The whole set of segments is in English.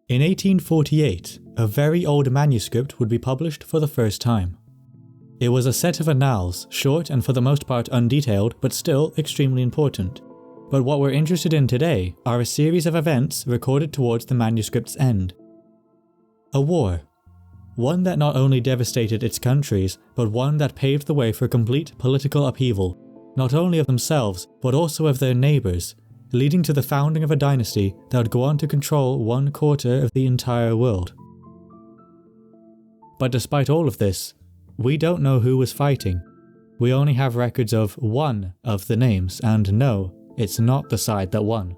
In 1848, a very old manuscript would be published for the first time. It was a set of annals, short and for the most part undetailed, but still extremely important. But what we're interested in today are a series of events recorded towards the manuscript's end. A war. One that not only devastated its countries, but one that paved the way for complete political upheaval, not only of themselves, but also of their neighbours, leading to the founding of a dynasty that would go on to control 1/4 of the entire world. But despite all of this, we don't know who was fighting. We only have records of one of the names, and no, it's not the side that won.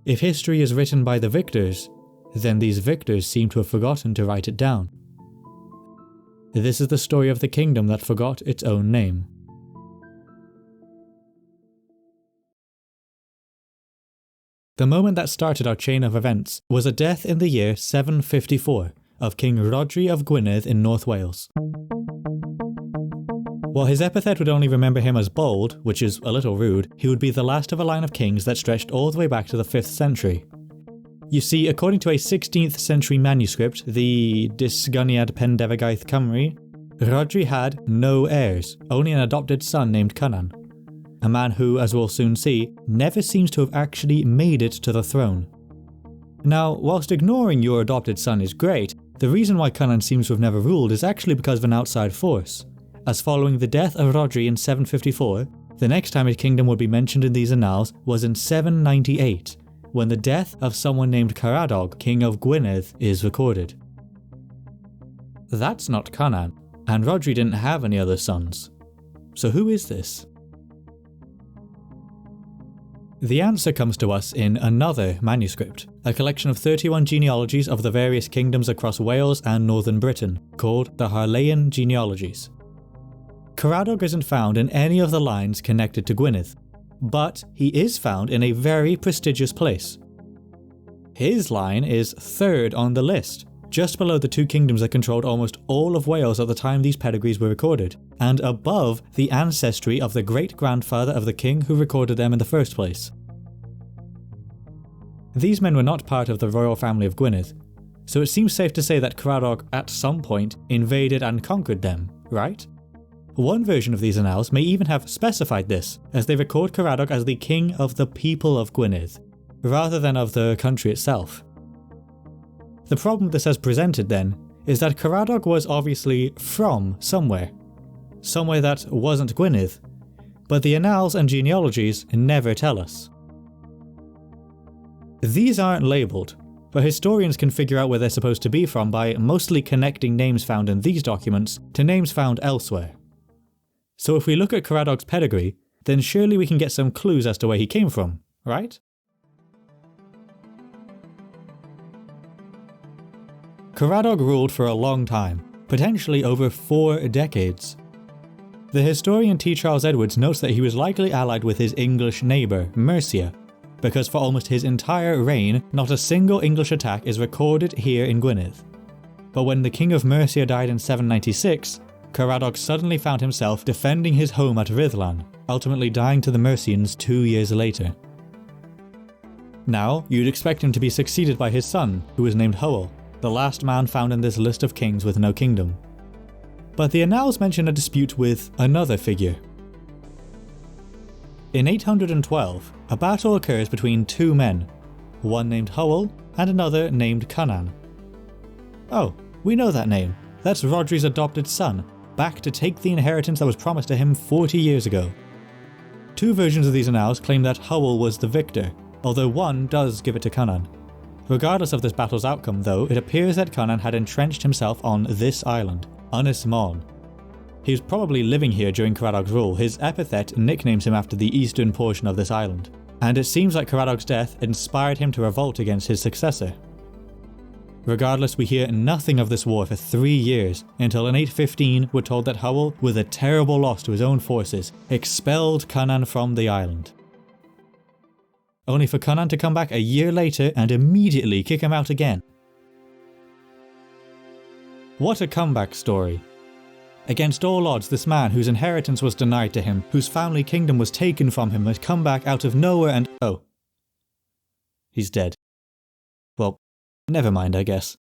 If history is written by the victors, then these victors seem to have forgotten to write it down. This is the story of the kingdom that forgot its own name. The moment that started our chain of events was a death in the year 754 of King Rhodri of Gwynedd in North Wales. While his epithet would only remember him as bold, which is a little rude, he would be the last of a line of kings that stretched all the way back to the 5th century. You see, according to a 16th century manuscript, the Disgyniad Pendefagaeth Cymru, Rhodri had no heirs, only an adopted son named Cynan. A man who, as we'll soon see, never seems to have actually made it to the throne. Now, whilst ignoring your adopted son is great, the reason why Cynan seems to have never ruled is actually because of an outside force, as following the death of Rhodri in 754, the next time his kingdom would be mentioned in these annals was in 798, when the death of someone named Caradog, king of Gwynedd, is recorded. That's not Cynan, and Rhodri didn't have any other sons. So who is this? The answer comes to us in another manuscript, a collection of 31 genealogies of the various kingdoms across Wales and northern Britain, called the Harleian genealogies. Caradog isn't found in any of the lines connected to Gwynedd, but he is found in a very prestigious place. His line is third on the list, just below the two kingdoms that controlled almost all of Wales at the time these pedigrees were recorded, and above the ancestry of the great-grandfather of the king who recorded them in the first place. These men were not part of the royal family of Gwynedd, so it seems safe to say that Caradog at some point invaded and conquered them, right? One version of these annals may even have specified this, as they record Caradog as the king of the people of Gwynedd, rather than of the country itself. The problem this has presented then is that Caradog was obviously from somewhere that wasn't Gwynedd, but the annals and genealogies never tell us. These aren't labelled, but historians can figure out where they're supposed to be from by mostly connecting names found in these documents to names found elsewhere. So if we look at Caradog's pedigree, then surely we can get some clues as to where he came from, right? Caradog ruled for a long time, potentially over 4 decades. The historian T. Charles Edwards notes that he was likely allied with his English neighbour, Mercia, because for almost his entire reign, not a single English attack is recorded here in Gwynedd. But when the king of Mercia died in 796, Caradog suddenly found himself defending his home at Rhuddlan, ultimately dying to the Mercians 2 years later. Now, you'd expect him to be succeeded by his son, who was named Howell, the last man found in this list of kings with no kingdom. But the annals mention a dispute with another figure. In 812, a battle occurs between 2 men, one named Howell and another named Cynan. Oh, we know that name. That's Rhodri's adopted son, back to take the inheritance that was promised to him 40 years ago. 2 versions of these annals claim that Howell was the victor, although one does give it to Cynan. Regardless of this battle's outcome though, it appears that Cynan had entrenched himself on this island, Ynys Môn. He was probably living here during Caradog's rule. His epithet nicknames him after the eastern portion of this island, and it seems like Caradog's death inspired him to revolt against his successor. Regardless, we hear nothing of this war for 3 years, until in 815 we're told that Howell, with a terrible loss to his own forces, expelled Cynan from the island. Only for Cynan to come back a year later and immediately kick him out again. What a comeback story. Against all odds, this man whose inheritance was denied to him, whose family kingdom was taken from him, had come back out of nowhere and oh. He's dead. Well, Never mind, I guess.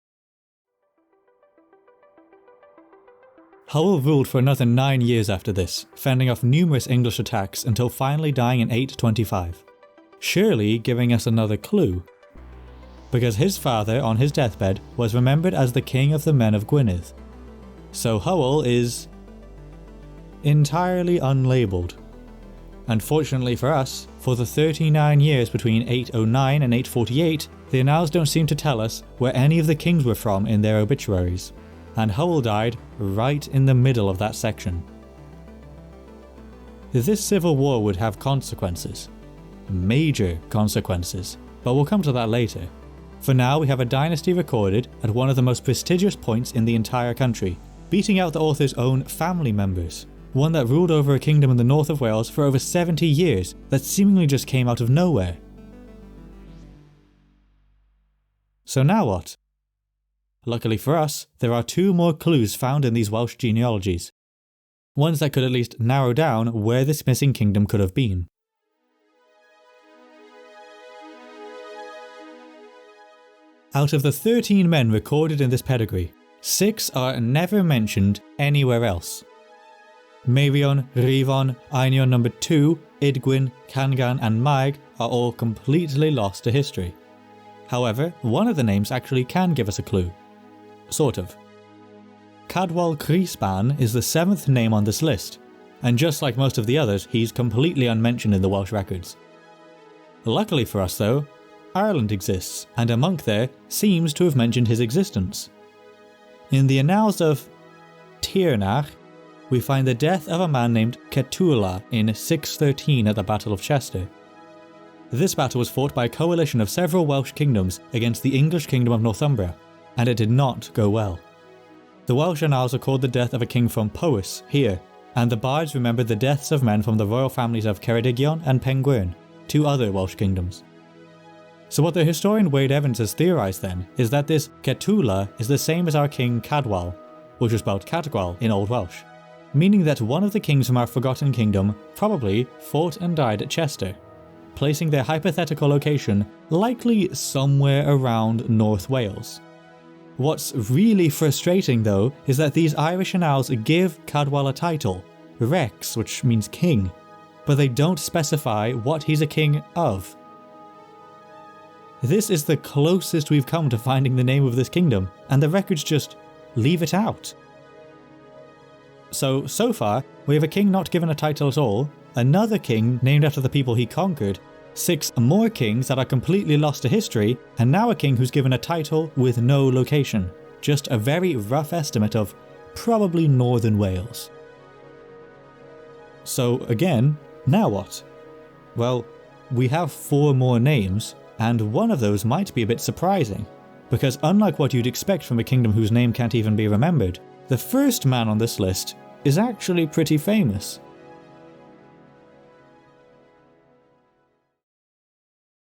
Howell ruled for another 9 years after this, fending off numerous English attacks until finally dying in 825. Surely giving us another clue. Because his father, on his deathbed, was remembered as the king of the men of Gwynedd. So Howell is entirely unlabelled. Unfortunately for us, for the 39 years between 809 and 848, the annals don't seem to tell us where any of the kings were from in their obituaries, and Howell died right in the middle of that section. This civil war would have consequences. Major consequences, but we'll come to that later. For now, we have a dynasty recorded at one of the most prestigious points in the entire country, beating out the author's own family members. One that ruled over a kingdom in the north of Wales for over 70 years that seemingly just came out of nowhere. So now what? Luckily for us, there are 2 more clues found in these Welsh genealogies. Ones that could at least narrow down where this missing kingdom could have been. Out of the 13 men recorded in this pedigree, 6 are never mentioned anywhere else. Meiron, Rhifon, Einion number 2, Idgwyn, Cangan and Maeg are all completely lost to history. However, one of the names actually can give us a clue. Sort of. Cadwal Crisban is the 7th name on this list, and just like most of the others, he's completely unmentioned in the Welsh records. Luckily for us though, Ireland exists, and a monk there seems to have mentioned his existence. In the annals of Dinerth, we find the death of a man named Cetula in 613 at the Battle of Chester. This battle was fought by a coalition of several Welsh kingdoms against the English kingdom of Northumbria, and it did not go well. The Welsh annals record the death of a king from Powys here, and the bards remembered the deaths of men from the royal families of Ceredigion and Penguern, 2 other Welsh kingdoms. So what the historian Wade Evans has theorised then is that this Cetula is the same as our king Cadwal, which was spelled Cadwal in Old Welsh, meaning that one of the kings from our forgotten kingdom probably fought and died at Chester, placing their hypothetical location likely somewhere around North Wales. What's really frustrating though is that these Irish annals give Cadwal a title, Rex, which means king, but they don't specify what he's a king of. This is the closest we've come to finding the name of this kingdom, and the records just leave it out. So far, we have a king not given a title at all, another king named after the people he conquered, 6 more kings that are completely lost to history, and now a king who's given a title with no location. Just a very rough estimate of probably northern Wales. So again, now what? Well, we have 4 more names, and one of those might be a bit surprising, because unlike what you'd expect from a kingdom whose name can't even be remembered, the first man on this list is actually pretty famous.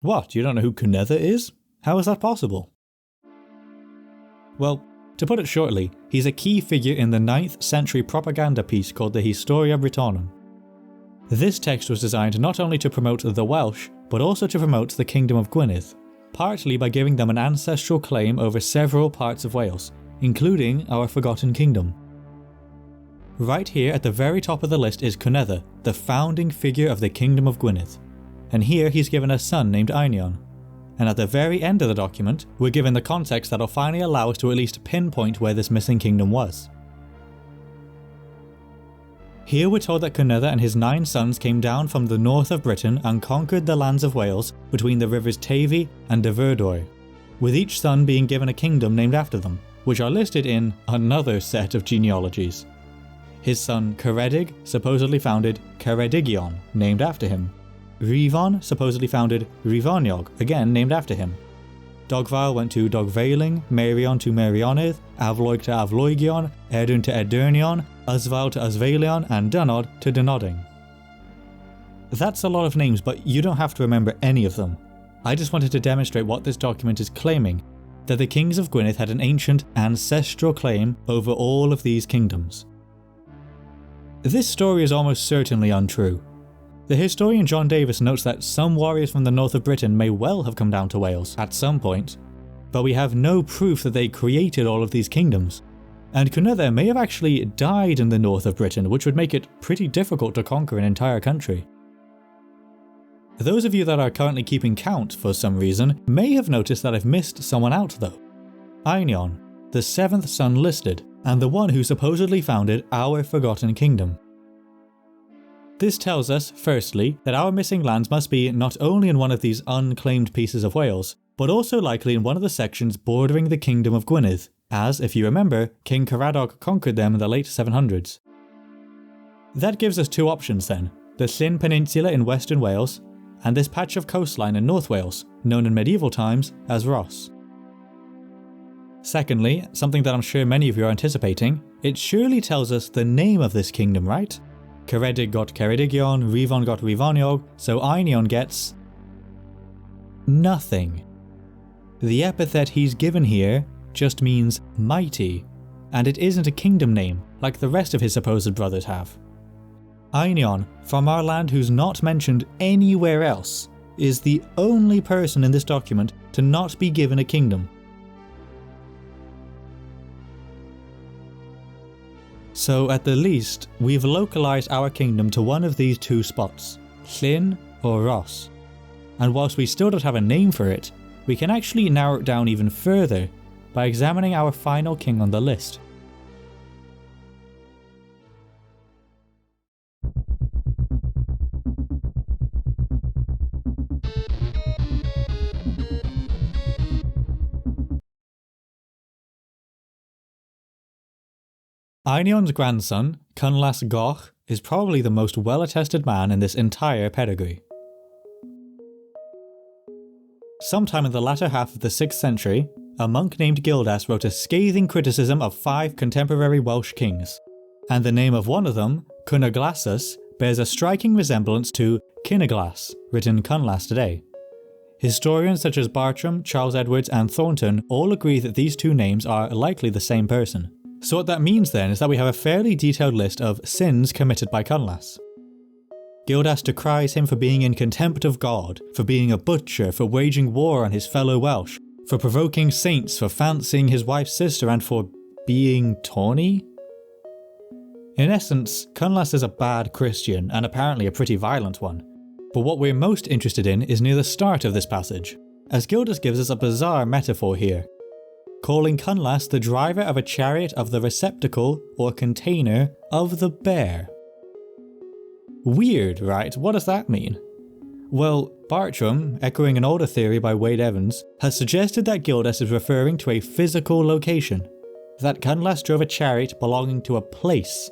What, you don't know who Cunedda is? How is that possible? Well, to put it shortly, he's a key figure in the 9th century propaganda piece called the Historia Brittonum. This text was designed not only to promote the Welsh, but also to promote the Kingdom of Gwynedd, partly by giving them an ancestral claim over several parts of Wales, including our forgotten kingdom. Right here at the very top of the list is Cunedda, the founding figure of the Kingdom of Gwynedd, and here he's given a son named Einion. And at the very end of the document, we're given the context that'll finally allow us to at least pinpoint where this missing kingdom was. Here we're told that Cunedda and his 9 sons came down from the north of Britain and conquered the lands of Wales between the rivers Tavy and Dyfrdwy, with each son being given a kingdom named after them, which are listed in another set of genealogies. His son Ceredig supposedly founded Ceredigion, named after him. Rhifon supposedly founded Rhifoniog, again named after him. Dogfail went to Dogfailing, Meiron to Meirionnydd, Avloig to Avloigion, Edern to Edurnion, Usvail to Usvailion, and Dynod to Dynoding. That's a lot of names, but you don't have to remember any of them. I just wanted to demonstrate what this document is claiming, that the kings of Gwynedd had an ancient ancestral claim over all of these kingdoms. This story is almost certainly untrue. The historian John Davis notes that some warriors from the north of Britain may well have come down to Wales at some point, but we have no proof that they created all of these kingdoms. And Cunedda may have actually died in the north of Britain, which would make it pretty difficult to conquer an entire country. Those of you that are currently keeping count for some reason may have noticed that I've missed someone out though. Einion, the 7th son listed, and the one who supposedly founded our Forgotten Kingdom. This tells us, firstly, that our missing lands must be not only in one of these unclaimed pieces of Wales, but also likely in one of the sections bordering the Kingdom of Gwynedd, as, if you remember, King Caradog conquered them in the late 700s. That gives us two options then, the Llyn Peninsula in western Wales, and this patch of coastline in North Wales, known in medieval times as Rhos. Secondly, something that I'm sure many of you are anticipating, it surely tells us the name of this kingdom, right? Ceredig got Ceredigion, Rivon got Rivoniog, so Einion gets... nothing. The epithet he's given here just means mighty, and it isn't a kingdom name like the rest of his supposed brothers have. Einion, from our land who's not mentioned anywhere else, is the only person in this document to not be given a kingdom. So at the least, we've localised our kingdom to one of these two spots, Llyn or Rhos. And whilst we still don't have a name for it, we can actually narrow it down even further by examining our final king on the list. Einion's grandson, Cunlas Goch, is probably the most well-attested man in this entire pedigree. Sometime in the latter half of the 6th century, a monk named Gildas wrote a scathing criticism of 5 contemporary Welsh kings, and the name of one of them, Cuneglasus, bears a striking resemblance to Cineglas, written Cunlas today. Historians such as Bartram, Charles Edwards and Thornton all agree that these two names are likely the same person. So what that means then is that we have a fairly detailed list of sins committed by Cunlas. Gildas decries him for being in contempt of God, for being a butcher, for waging war on his fellow Welsh, for provoking saints, for fancying his wife's sister, and for being tawny? In essence, Cunlas is a bad Christian, and apparently a pretty violent one. But what we're most interested in is near the start of this passage, as Gildas gives us a bizarre metaphor here, calling Cunlas the driver of a chariot of the receptacle or container of the bear. Weird, right? What does that mean? Well, Bartram, echoing an older theory by Wade Evans, has suggested that Gildas is referring to a physical location, that Cunlas drove a chariot belonging to a place.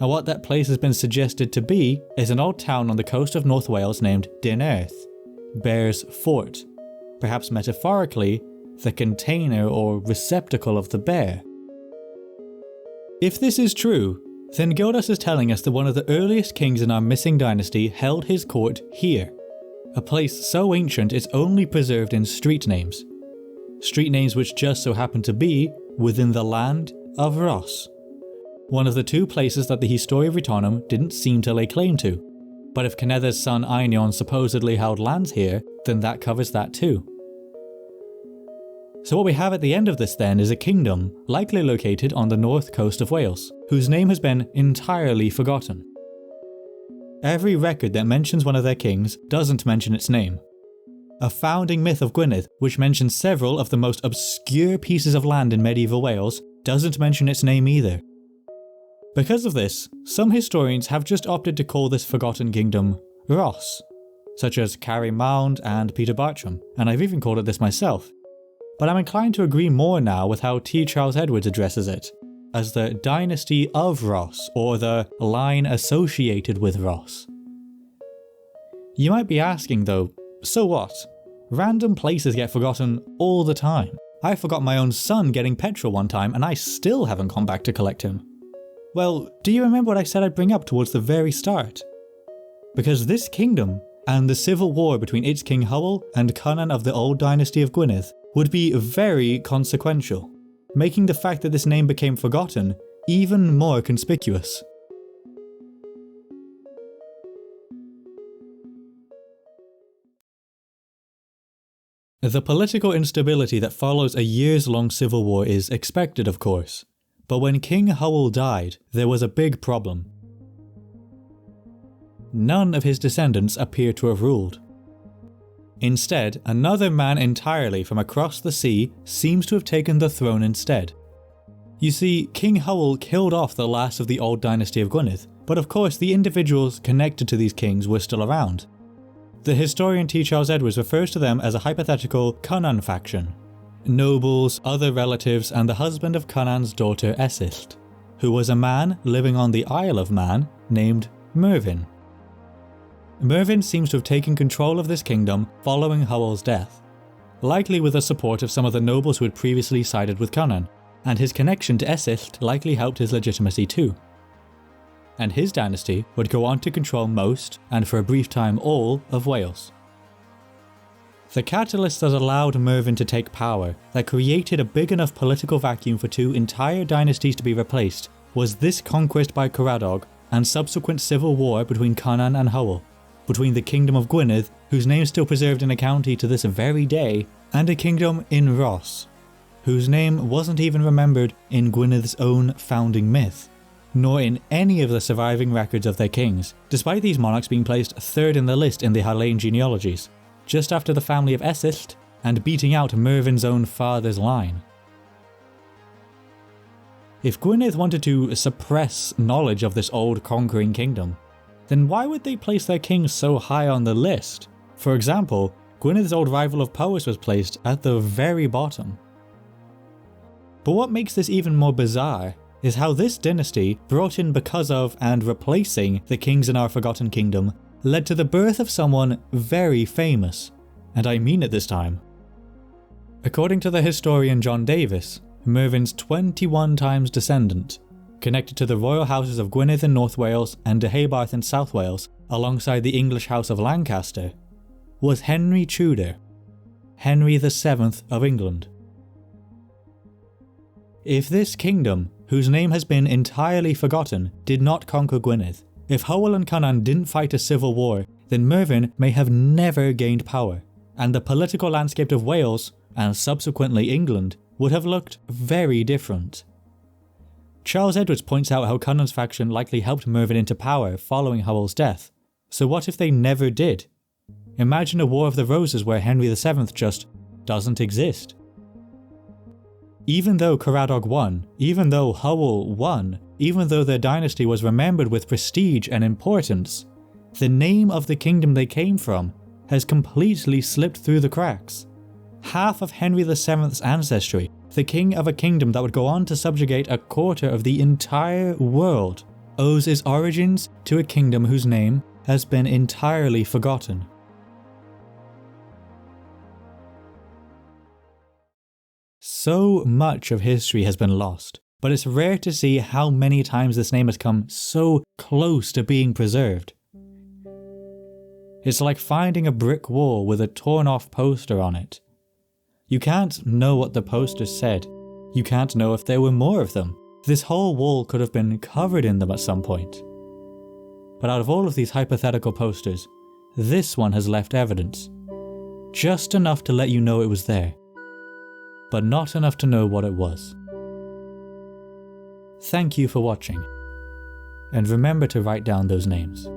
And what that place has been suggested to be is an old town on the coast of North Wales named Dinerth, Bear's Fort, perhaps metaphorically, the container or receptacle of the bear. If this is true, then Gildas is telling us that one of the earliest kings in our missing dynasty held his court here, a place so ancient it's only preserved in street names which just so happen to be within the land of Rhos, one of the two places that the Historia Britonum didn't seem to lay claim to. But if Cunedda's son Einion supposedly held lands here, then that covers that too. So what we have at the end of this then is a kingdom likely located on the north coast of Wales, whose name has been entirely forgotten. Every record that mentions one of their kings doesn't mention its name. A founding myth of Gwynedd, which mentions several of the most obscure pieces of land in medieval Wales, doesn't mention its name either. Because of this, some historians have just opted to call this forgotten kingdom Rhos, such as Carrie Mound and Peter Bartram, and I've even called it this myself. But I'm inclined to agree more now with how T. Charles Edwards addresses it, as the dynasty of Rhos, or the line associated with Rhos. You might be asking though, so what? Random places get forgotten all the time. I forgot my own son getting petrol one time and I still haven't gone back to collect him. Well, do you remember what I said I'd bring up towards the very start? Because this kingdom, and the civil war between its King Hywel and Cynan of the old dynasty of Gwynedd, would be very consequential, making the fact that this name became forgotten even more conspicuous. The political instability that follows a years-long civil war is expected, of course, but when King Howell died, there was a big problem. None of his descendants appear to have ruled. Instead, another man entirely from across the sea seems to have taken the throne instead. You see, King Howell killed off the last of the old dynasty of Gwynedd, but of course the individuals connected to these kings were still around. The historian T. Charles Edwards refers to them as a hypothetical Cynan faction. Nobles, other relatives, and the husband of Cunan's daughter Esyllt, who was a man living on the Isle of Man named Mervyn. Mervyn seems to have taken control of this kingdom following Howell's death, likely with the support of some of the nobles who had previously sided with Cynan, and his connection to Esyllt likely helped his legitimacy too. And his dynasty would go on to control most, and for a brief time all, of Wales. The catalyst that allowed Mervyn to take power, that created a big enough political vacuum for two entire dynasties to be replaced, was this conquest by Caradog and subsequent civil war between Cynan and Howell, between the Kingdom of Gwynedd, whose name is still preserved in a county to this very day, and a kingdom in Rhos, whose name wasn't even remembered in Gwyned's own founding myth, nor in any of the surviving records of their kings, despite these monarchs being placed third in the list in the Harlain genealogies, just after the family of Esyllt and beating out Mervyn's own father's line. If Gwynedd wanted to suppress knowledge of this old conquering kingdom, then why would they place their kings so high on the list? For example, Gwyned's old rival of Powys was placed at the very bottom. But what makes this even more bizarre is how this dynasty, brought in because of and replacing the kings in our Forgotten Kingdom, led to the birth of someone very famous, and I mean it this time. According to the historian John Davis, Mervyn's 21 times descendant, connected to the royal houses of Gwynedd in North Wales and Deheubarth in South Wales, alongside the English House of Lancaster, was Henry Tudor, Henry VII of England. If this kingdom, whose name has been entirely forgotten, did not conquer Gwynedd, if Howell and Cynan didn't fight a civil war, then Mervyn may have never gained power, and the political landscape of Wales, and subsequently England, would have looked very different. Charles Edwards points out how Cunan's faction likely helped Mervyn into power following Howell's death. So what if they never did? Imagine a War of the Roses where Henry VII just doesn't exist. Even though Caradog won, even though Howell won, even though their dynasty was remembered with prestige and importance, the name of the kingdom they came from has completely slipped through the cracks. Half of Henry VII's ancestry, the king of a kingdom that would go on to subjugate a quarter of the entire world, owes its origins to a kingdom whose name has been entirely forgotten. So much of history has been lost, but it's rare to see how many times this name has come so close to being preserved. It's like finding a brick wall with a torn-off poster on it. You can't know what the poster said. You can't know if there were more of them. This whole wall could have been covered in them at some point. But out of all of these hypothetical posters, this one has left evidence. Just enough to let you know it was there, but not enough to know what it was. Thank you for watching, and remember to write down those names.